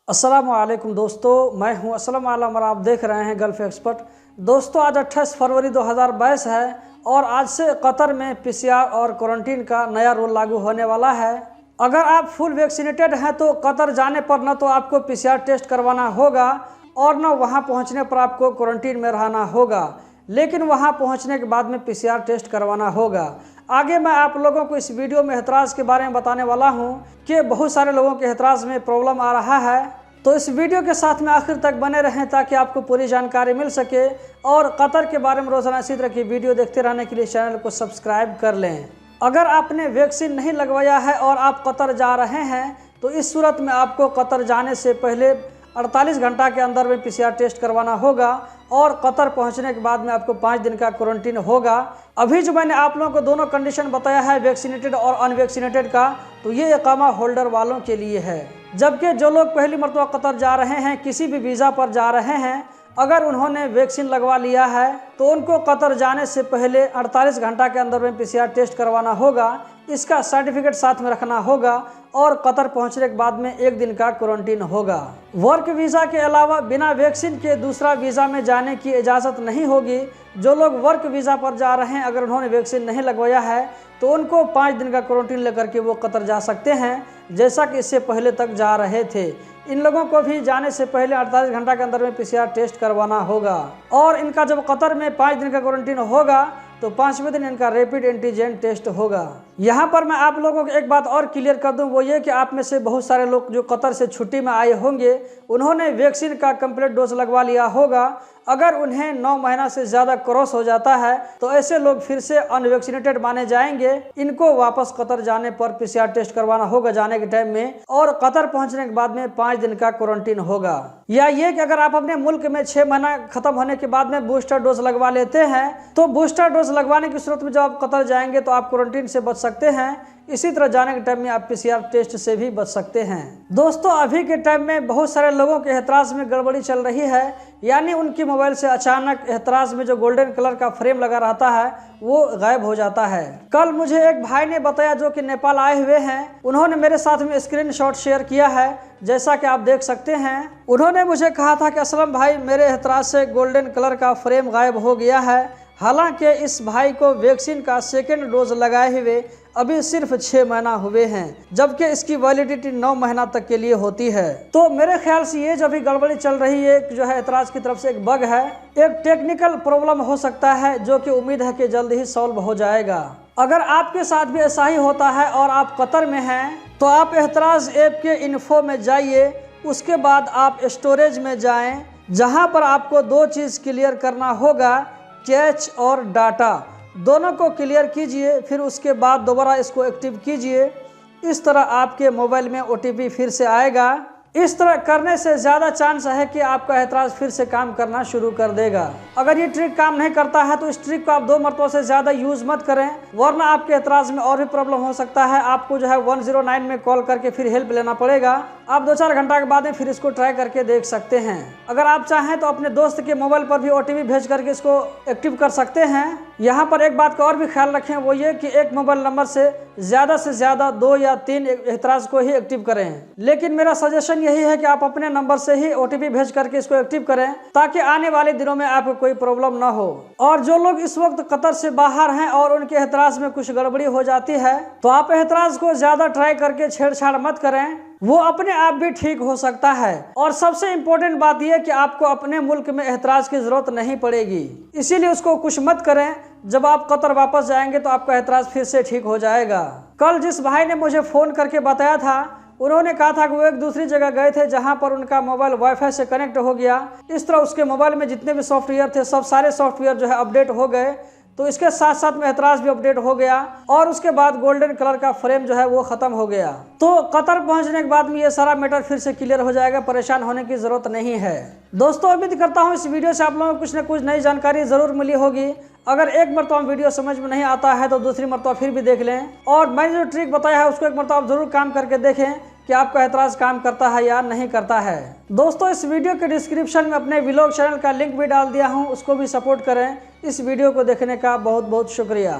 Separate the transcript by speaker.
Speaker 1: अस्सलामुअलैकुम दोस्तों, मैं हूं असलम आलम और आप देख रहे हैं गल्फ एक्सपर्ट। दोस्तों, आज 28 फरवरी 2022 है और आज से कतर में पीसीआर और क्वारंटीन का नया रूल लागू होने वाला है। अगर आप फुल वैक्सीनेटेड हैं तो कतर जाने पर न तो आपको पीसीआर टेस्ट करवाना होगा और न वहां पहुंचने पर आपको क्वारंटीन में रहना होगा, लेकिन वहां पहुंचने के बाद में पीसीआर टेस्ट करवाना होगा। आगे मैं आप लोगों को इस वीडियो में एतराज़ के बारे में बताने वाला हूं कि बहुत सारे लोगों के एतराज़ में प्रॉब्लम आ रहा है, तो इस वीडियो के साथ में आखिर तक बने रहें ताकि आपको पूरी जानकारी मिल सके। और कतर के बारे में रोज़ाना इसी तरह की वीडियो देखते रहने के लिए चैनल को सब्सक्राइब कर लें। अगर आपने वैक्सीन नहीं लगवाया है और आप कतर जा रहे हैं तो इस सूरत में आपको कतर जाने से पहले 48 घंटा के अंदर में पीसीआर टेस्ट करवाना होगा और कतर पहुंचने के बाद में आपको 5 दिन का क्वारंटीन होगा। अभी जो मैंने आप लोगों को दोनों कंडीशन बताया है, वैक्सीनेटेड और अनवैक्सीनेटेड का, तो ये इकामा होल्डर वालों के लिए है। जबकि जो लोग पहली मरतबा कतर जा रहे हैं, किसी भी वीज़ा पर जा रहे हैं, अगर उन्होंने वैक्सीन लगवा लिया है तो उनको कतर जाने से पहले 48 घंटा के अंदर में पीसीआर टेस्ट करवाना होगा। इसका सर्टिफिकेट साथ में रखना होगा और कतर पहुंचने के बाद में 1 दिन का क्वारंटीन होगा। वर्क वीज़ा के अलावा बिना वैक्सीन के दूसरा वीज़ा में जाने की इजाज़त नहीं होगी। जो लोग वर्क वीज़ा पर जा रहे हैं, अगर उन्होंने वैक्सीन नहीं लगवाया है तो उनको 5 दिन का क्वारंटीन लेकर के वो कतर जा सकते हैं, जैसा कि इससे पहले तक जा रहे थे। इन लोगों को भी जाने से पहले 48 घंटा के अंदर में पीसीआर टेस्ट करवाना होगा और इनका जब कतर में 5 दिन का क्वारंटीन होगा तो 5वें दिन इनका रैपिड एंटीजन टेस्ट होगा। यहाँ पर मैं आप लोगों को एक बात और क्लियर कर दूं, वो ये कि आप में से बहुत सारे लोग जो कतर से छुट्टी में आए होंगे, उन्होंने वैक्सीन का कंप्लीट डोज लगवा लिया होगा। अगर उन्हें 9 महीना से ज़्यादा क्रॉस हो जाता है तो ऐसे लोग फिर से अनवैक्सीनेटेड माने जाएंगे। इनको वापस कतर जाने पर पीसीआर टेस्ट करवाना होगा जाने के टाइम में, और कतर पहुंचने के बाद में 5 दिन का क्वारंटीन होगा। या ये कि अगर आप अपने मुल्क में 6 महीना खत्म होने के बाद में बूस्टर डोज लगवा लेते हैं तो बूस्टर डोज लगवाने की सूरत में जब आप कतर जाएंगे तो आप क्वारंटीन से बच सकते हैं। इसी तरह जाने के टाइम में आप पीसीआर टेस्ट से भी बच सकते हैं। दोस्तों, अभी के टाइम में बहुत सारे लोगों के एतराज़ में गड़बड़ी चल रही है, यानी उनकी मोबाइल से अचानक एतराज़ में जो गोल्डन कलर का फ्रेम लगा रहता है वो गायब हो जाता है। कल मुझे एक भाई ने बताया जो कि नेपाल आए हुए हैं, उन्होंने मेरे साथ में स्क्रीनशॉट शेयर किया है, जैसा कि आप देख सकते हैं। उन्होंने मुझे कहा था कि असलम भाई, मेरे एतराज़ से गोल्डन कलर का फ्रेम गायब हो गया है। हालांकि इस भाई को वैक्सीन का 2nd डोज लगाए हुए अभी सिर्फ 6 महीना हुए हैं, जबकि इसकी वैलिडिटी 9 महीना तक के लिए होती है। तो मेरे ख्याल से ये जो भी गड़बड़ी चल रही है, जो है एतराज़ की तरफ से एक बग है, एक टेक्निकल प्रॉब्लम हो सकता है, जो कि उम्मीद है कि जल्द ही सॉल्व हो जाएगा। अगर आपके साथ भी ऐसा ही होता है और आप कतर में हैं तो आप एतराज़ ऐप के इन्फो में जाइए, उसके बाद आप स्टोरेज में जाएँ, जहाँ पर आपको 2 चीज़ क्लियर करना होगा, कैच और डाटा, दोनों को क्लियर कीजिए। फिर उसके बाद दोबारा इसको एक्टिव कीजिए। इस तरह आपके मोबाइल में ओटीपी फिर से आएगा। इस तरह करने से ज़्यादा चांस है कि आपका एतराज़ फिर से काम करना शुरू कर देगा। अगर ये ट्रिक काम नहीं करता है तो इस ट्रिक को आप 2 मरतबा से ज़्यादा यूज़ मत करें, वरना आपके एतराज़ में और भी प्रॉब्लम हो सकता है। आपको जो है 109 में कॉल करके फिर हेल्प लेना पड़ेगा। आप 2-4 घंटा के बाद में फिर इसको ट्राई करके देख सकते हैं। अगर आप चाहें तो अपने दोस्त के मोबाइल पर भी ओटीपी भेज करके इसको एक्टिव कर सकते हैं। यहाँ पर एक बात का और भी ख्याल रखें, वो ये कि एक मोबाइल नंबर से ज़्यादा 2 या 3 एतराज़ को ही एक्टिव करें। लेकिन मेरा सजेशन यही है कि आप अपने नंबर से ही ओटीपी भेज करके इसको एक्टिव करें, ताकि आने वाले दिनों में आपको कोई प्रॉब्लम ना हो। और जो लोग इस वक्त कतर से बाहर हैं और उनके एतराज़ में कुछ गड़बड़ी हो जाती है, तो आप एतराज़ को ज़्यादा ट्राई करके छेड़छाड़ मत करें, वो अपने आप भी ठीक हो सकता है। और सबसे इम्पोर्टेंट बात यह कि आपको अपने मुल्क में एतराज़ की ज़रूरत नहीं पड़ेगी, इसीलिए उसको कुछ मत करें। जब आप कतर वापस जाएंगे तो आपका एतराज़ फिर से ठीक हो जाएगा। कल जिस भाई ने मुझे फ़ोन करके बताया था, उन्होंने कहा था कि वो एक दूसरी जगह गए थे जहां पर उनका मोबाइल वाईफाई से कनेक्ट हो गया। इस तरह उसके मोबाइल में जितने भी सॉफ्टवेयर थे, सब सारे सॉफ्टवेयर जो है अपडेट हो गए, तो इसके साथ साथ में एतराज़ भी अपडेट हो गया और उसके बाद गोल्डन कलर का फ्रेम जो है वो ख़त्म हो गया। तो कतर पहुंचने के बाद में ये सारा मैटर फिर से क्लियर हो जाएगा, परेशान होने की ज़रूरत नहीं है। दोस्तों, उम्मीद करता हूँ इस वीडियो से आप लोगों को कुछ न कुछ नई जानकारी ज़रूर मिली होगी। अगर एक मरतबा वीडियो समझ में नहीं आता है तो दूसरी मरतबा फिर भी देख लें, और मैंने जो ट्रिक बताया है उसको एक मरतबा आप ज़रूर काम करके देखें कि आपका एतराज़ काम करता है या नहीं करता है। दोस्तों, इस वीडियो के डिस्क्रिप्शन में अपने व्लॉग चैनल का लिंक भी डाल दिया हूँ, उसको भी सपोर्ट करें। इस वीडियो को देखने का बहुत बहुत शुक्रिया।